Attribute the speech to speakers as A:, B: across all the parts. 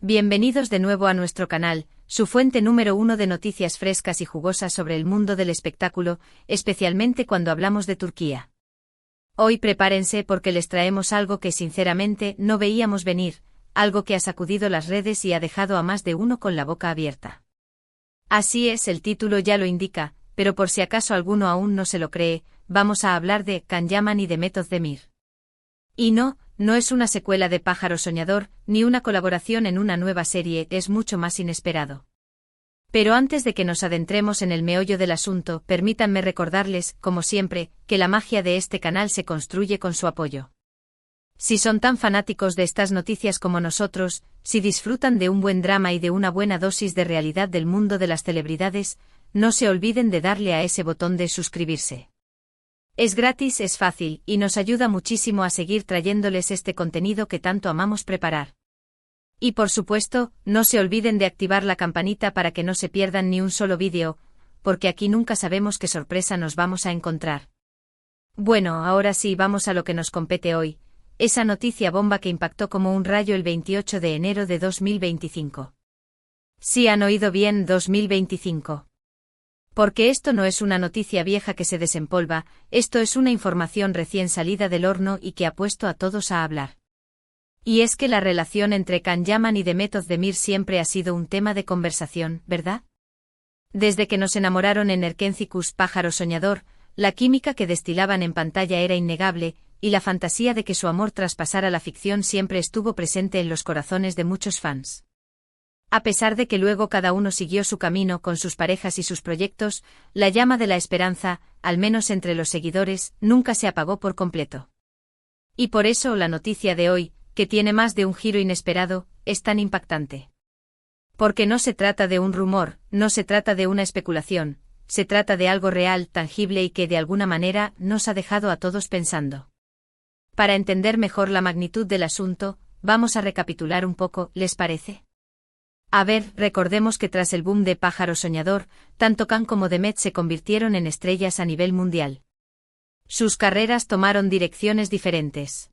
A: Bienvenidos de nuevo a nuestro canal, su fuente número 1 de noticias frescas y jugosas sobre el mundo del espectáculo, especialmente cuando hablamos de Turquía. Hoy prepárense porque les traemos algo que sinceramente no veíamos venir, algo que ha sacudido las redes y ha dejado a más de uno con la boca abierta. Así es, el título ya lo indica, pero por si acaso alguno aún no se lo cree, vamos a hablar de Can Yaman y Demet Özdemir. Y no es una secuela de Pájaro Soñador, ni una colaboración en una nueva serie, es mucho más inesperado. Pero antes de que nos adentremos en el meollo del asunto, permítanme recordarles, como siempre, que la magia de este canal se construye con su apoyo. Si son tan fanáticos de estas noticias como nosotros, si disfrutan de un buen drama y de una buena dosis de realidad del mundo de las celebridades, no se olviden de darle a ese botón de suscribirse. Es gratis, es fácil, y nos ayuda muchísimo a seguir trayéndoles este contenido que tanto amamos preparar. Y por supuesto, no se olviden de activar la campanita para que no se pierdan ni un solo vídeo, porque aquí nunca sabemos qué sorpresa nos vamos a encontrar. Bueno, ahora sí, vamos a lo que nos compete hoy, esa noticia bomba que impactó como un rayo el 28 de enero de 2025. Sí han oído bien, 2025. Porque esto no es una noticia vieja que se desempolva, esto es una información recién salida del horno y que ha puesto a todos a hablar. Y es que la relación entre Can Yaman y Demet Özdemir siempre ha sido un tema de conversación, ¿verdad? Desde que nos enamoraron en Erkencikus Pájaro Soñador, la química que destilaban en pantalla era innegable, y la fantasía de que su amor traspasara la ficción siempre estuvo presente en los corazones de muchos fans. A pesar de que luego cada uno siguió su camino con sus parejas y sus proyectos, la llama de la esperanza, al menos entre los seguidores, nunca se apagó por completo. Y por eso la noticia de hoy, que tiene más de un giro inesperado, es tan impactante. Porque no se trata de un rumor, no se trata de una especulación, se trata de algo real, tangible y que de alguna manera nos ha dejado a todos pensando. Para entender mejor la magnitud del asunto, vamos a recapitular un poco, ¿les parece? A ver, recordemos que tras el boom de Pájaro Soñador, tanto Can como Demet se convirtieron en estrellas a nivel mundial. Sus carreras tomaron direcciones diferentes.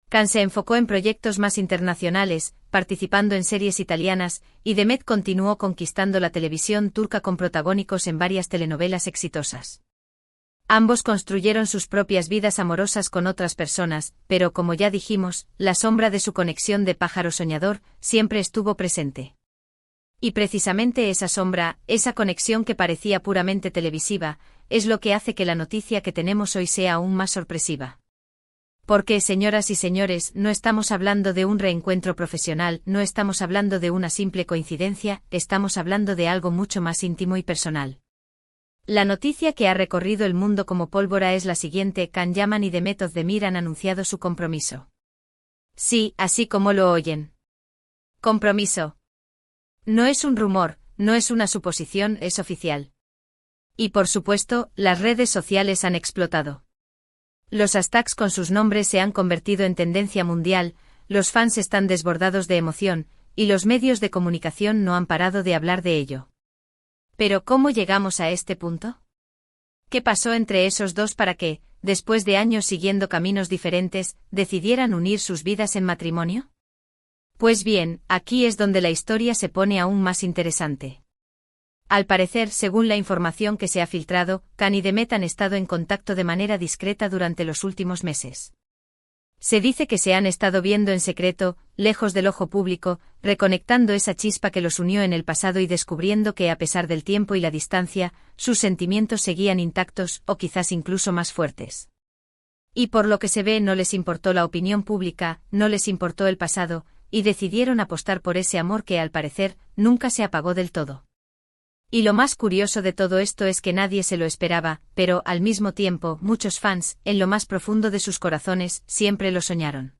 A: Can se enfocó en proyectos más internacionales, participando en series italianas, y Demet continuó conquistando la televisión turca con protagónicos en varias telenovelas exitosas. Ambos construyeron sus propias vidas amorosas con otras personas, pero como ya dijimos, la sombra de su conexión de Pájaro Soñador siempre estuvo presente. Y precisamente esa sombra, esa conexión que parecía puramente televisiva, es lo que hace que la noticia que tenemos hoy sea aún más sorpresiva. Porque, señoras y señores, no estamos hablando de un reencuentro profesional, no estamos hablando de una simple coincidencia, estamos hablando de algo mucho más íntimo y personal. La noticia que ha recorrido el mundo como pólvora es la siguiente: Can Yaman y Demet Özdemir han anunciado su compromiso. Sí, así como lo oyen. Compromiso. No es un rumor, no es una suposición, es oficial. Y por supuesto, las redes sociales han explotado. Los hashtags con sus nombres se han convertido en tendencia mundial, los fans están desbordados de emoción, y los medios de comunicación no han parado de hablar de ello. Pero ¿cómo llegamos a este punto? ¿Qué pasó entre esos dos para que, después de años siguiendo caminos diferentes, decidieran unir sus vidas en matrimonio? Pues bien, aquí es donde la historia se pone aún más interesante. Al parecer, según la información que se ha filtrado, Can y Demet han estado en contacto de manera discreta durante los últimos meses. Se dice que se han estado viendo en secreto, lejos del ojo público, reconectando esa chispa que los unió en el pasado y descubriendo que a pesar del tiempo y la distancia, sus sentimientos seguían intactos o quizás incluso más fuertes. Y por lo que se ve no les importó la opinión pública, no les importó el pasado, y decidieron apostar por ese amor que al parecer nunca se apagó del todo. Y lo más curioso de todo esto es que nadie se lo esperaba, pero, al mismo tiempo, muchos fans, en lo más profundo de sus corazones, siempre lo soñaron.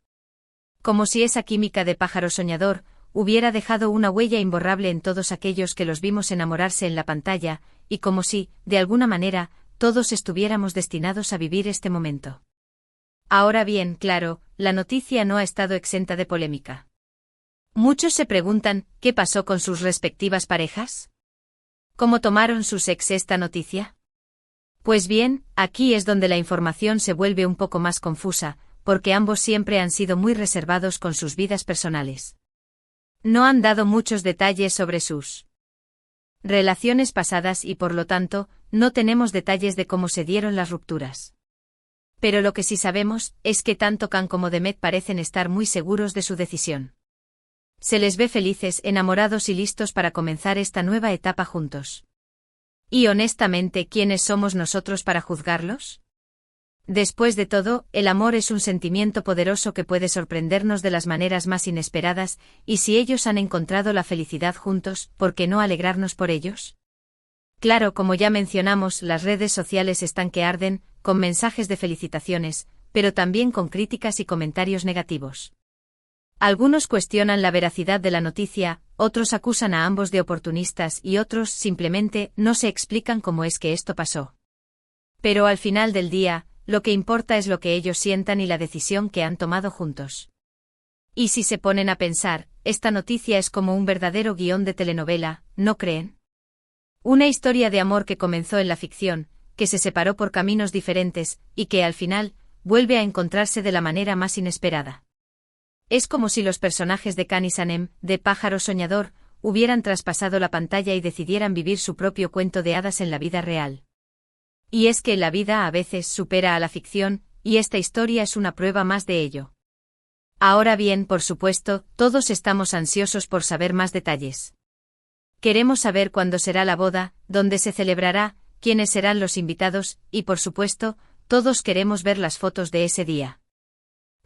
A: Como si esa química de Pájaro Soñador hubiera dejado una huella imborrable en todos aquellos que los vimos enamorarse en la pantalla, y como si, de alguna manera, todos estuviéramos destinados a vivir este momento. Ahora bien, claro, la noticia no ha estado exenta de polémica. Muchos se preguntan, ¿qué pasó con sus respectivas parejas? ¿Cómo tomaron sus ex esta noticia? Pues bien, aquí es donde la información se vuelve un poco más confusa, porque ambos siempre han sido muy reservados con sus vidas personales. No han dado muchos detalles sobre sus relaciones pasadas y por lo tanto, no tenemos detalles de cómo se dieron las rupturas. Pero lo que sí sabemos es que tanto Kang como Demet parecen estar muy seguros de su decisión. Se les ve felices, enamorados y listos para comenzar esta nueva etapa juntos. Y honestamente, ¿quiénes somos nosotros para juzgarlos? Después de todo, el amor es un sentimiento poderoso que puede sorprendernos de las maneras más inesperadas, y si ellos han encontrado la felicidad juntos, ¿por qué no alegrarnos por ellos? Claro, como ya mencionamos, las redes sociales están que arden, con mensajes de felicitaciones, pero también con críticas y comentarios negativos. Algunos cuestionan la veracidad de la noticia, otros acusan a ambos de oportunistas y otros simplemente no se explican cómo es que esto pasó. Pero al final del día, lo que importa es lo que ellos sientan y la decisión que han tomado juntos. Y si se ponen a pensar, esta noticia es como un verdadero guión de telenovela, ¿no creen? Una historia de amor que comenzó en la ficción, que se separó por caminos diferentes, y que al final, vuelve a encontrarse de la manera más inesperada. Es como si los personajes de Kan y Sanem, de Pájaro Soñador, hubieran traspasado la pantalla y decidieran vivir su propio cuento de hadas en la vida real. Y es que la vida a veces supera a la ficción, y esta historia es una prueba más de ello. Ahora bien, por supuesto, todos estamos ansiosos por saber más detalles. Queremos saber cuándo será la boda, dónde se celebrará, quiénes serán los invitados, y por supuesto, todos queremos ver las fotos de ese día.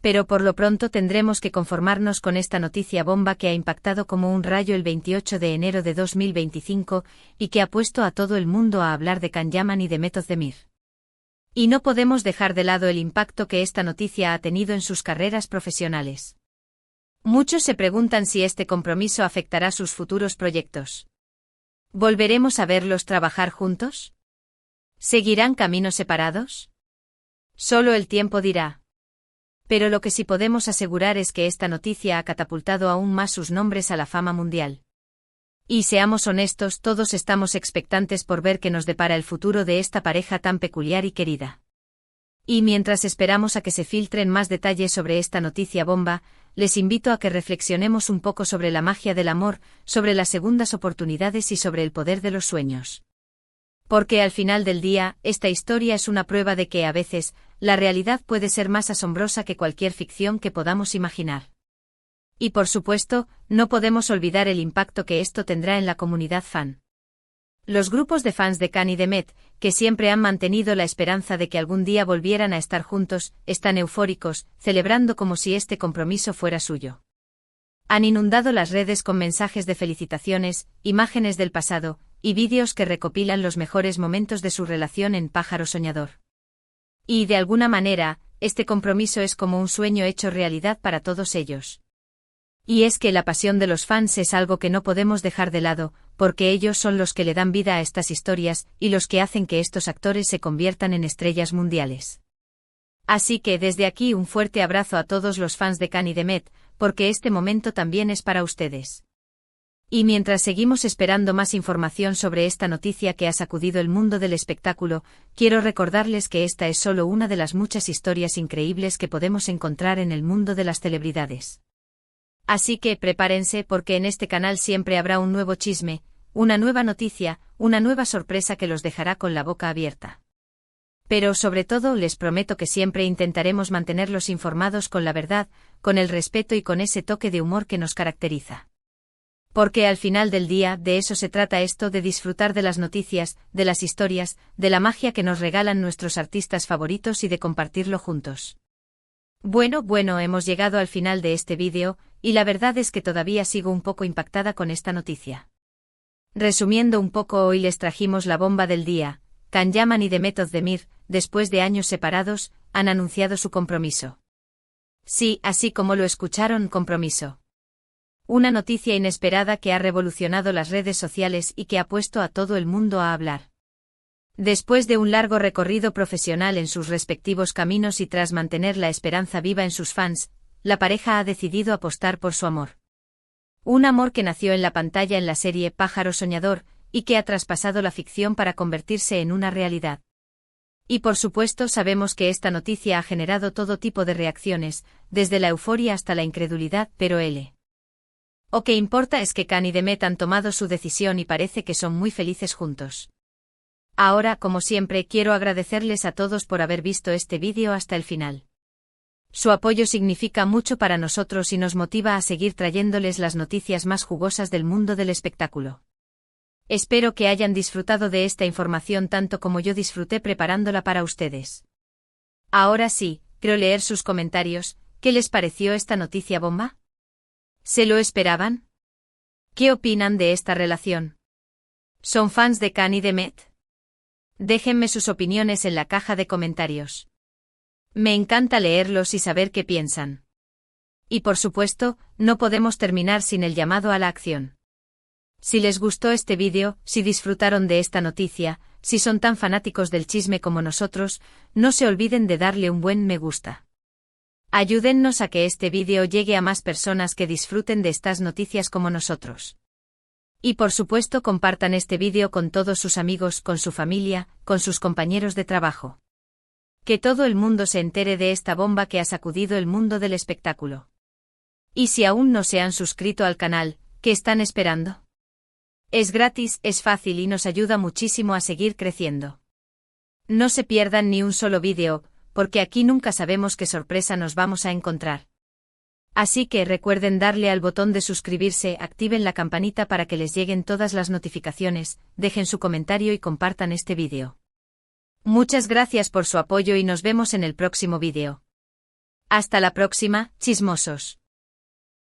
A: Pero por lo pronto tendremos que conformarnos con esta noticia bomba que ha impactado como un rayo el 28 de enero de 2025 y que ha puesto a todo el mundo a hablar de Can Yaman y de Demet Özdemir. Y no podemos dejar de lado el impacto que esta noticia ha tenido en sus carreras profesionales. Muchos se preguntan si este compromiso afectará sus futuros proyectos. ¿Volveremos a verlos trabajar juntos? ¿Seguirán caminos separados? Solo el tiempo dirá. Pero lo que sí podemos asegurar es que esta noticia ha catapultado aún más sus nombres a la fama mundial. Y seamos honestos, todos estamos expectantes por ver qué nos depara el futuro de esta pareja tan peculiar y querida. Y mientras esperamos a que se filtren más detalles sobre esta noticia bomba, les invito a que reflexionemos un poco sobre la magia del amor, sobre las segundas oportunidades y sobre el poder de los sueños. Porque al final del día, esta historia es una prueba de que a veces, la realidad puede ser más asombrosa que cualquier ficción que podamos imaginar. Y por supuesto, no podemos olvidar el impacto que esto tendrá en la comunidad fan. Los grupos de fans de Kan y Demet, que siempre han mantenido la esperanza de que algún día volvieran a estar juntos, están eufóricos, celebrando como si este compromiso fuera suyo. Han inundado las redes con mensajes de felicitaciones, imágenes del pasado, y vídeos que recopilan los mejores momentos de su relación en Pájaro Soñador. Y de alguna manera, este compromiso es como un sueño hecho realidad para todos ellos. Y es que la pasión de los fans es algo que no podemos dejar de lado, porque ellos son los que le dan vida a estas historias, y los que hacen que estos actores se conviertan en estrellas mundiales. Así que desde aquí un fuerte abrazo a todos los fans de Kan y Demet, porque este momento también es para ustedes. Y mientras seguimos esperando más información sobre esta noticia que ha sacudido el mundo del espectáculo, quiero recordarles que esta es solo una de las muchas historias increíbles que podemos encontrar en el mundo de las celebridades. Así que prepárense porque en este canal siempre habrá un nuevo chisme, una nueva noticia, una nueva sorpresa que los dejará con la boca abierta. Pero sobre todo les prometo que siempre intentaremos mantenerlos informados con la verdad, con el respeto y con ese toque de humor que nos caracteriza. Porque al final del día, de eso se trata esto, de disfrutar de las noticias, de las historias, de la magia que nos regalan nuestros artistas favoritos y de compartirlo juntos. Bueno, hemos llegado al final de este vídeo, y la verdad es que todavía sigo un poco impactada con esta noticia. Resumiendo un poco, hoy les trajimos la bomba del día. Can Yaman y Demet Özdemir, después de años separados, han anunciado su compromiso. Sí, así como lo escucharon, compromiso. Una noticia inesperada que ha revolucionado las redes sociales y que ha puesto a todo el mundo a hablar. Después de un largo recorrido profesional en sus respectivos caminos y tras mantener la esperanza viva en sus fans, la pareja ha decidido apostar por su amor. Un amor que nació en la pantalla en la serie Pájaro Soñador, y que ha traspasado la ficción para convertirse en una realidad. Y por supuesto sabemos que esta noticia ha generado todo tipo de reacciones, desde la euforia hasta la incredulidad, pero Lo que importa es que Khan y Demet han tomado su decisión y parece que son muy felices juntos. Ahora, como siempre, quiero agradecerles a todos por haber visto este vídeo hasta el final. Su apoyo significa mucho para nosotros y nos motiva a seguir trayéndoles las noticias más jugosas del mundo del espectáculo. Espero que hayan disfrutado de esta información tanto como yo disfruté preparándola para ustedes. Ahora sí, quiero leer sus comentarios. ¿Qué les pareció esta noticia bomba? ¿Se lo esperaban? ¿Qué opinan de esta relación? ¿Son fans de Khan y Demet? Déjenme sus opiniones en la caja de comentarios. Me encanta leerlos y saber qué piensan. Y por supuesto, no podemos terminar sin el llamado a la acción. Si les gustó este vídeo, si disfrutaron de esta noticia, si son tan fanáticos del chisme como nosotros, no se olviden de darle un buen me gusta. Ayúdennos a que este vídeo llegue a más personas que disfruten de estas noticias como nosotros. Y por supuesto compartan este vídeo con todos sus amigos, con su familia, con sus compañeros de trabajo. Que todo el mundo se entere de esta bomba que ha sacudido el mundo del espectáculo. Y si aún no se han suscrito al canal, ¿qué están esperando? Es gratis, es fácil y nos ayuda muchísimo a seguir creciendo. No se pierdan ni un solo vídeo, porque aquí nunca sabemos qué sorpresa nos vamos a encontrar. Así que recuerden darle al botón de suscribirse, activen la campanita para que les lleguen todas las notificaciones, dejen su comentario y compartan este vídeo. Muchas gracias por su apoyo y nos vemos en el próximo vídeo. Hasta la próxima, chismosos.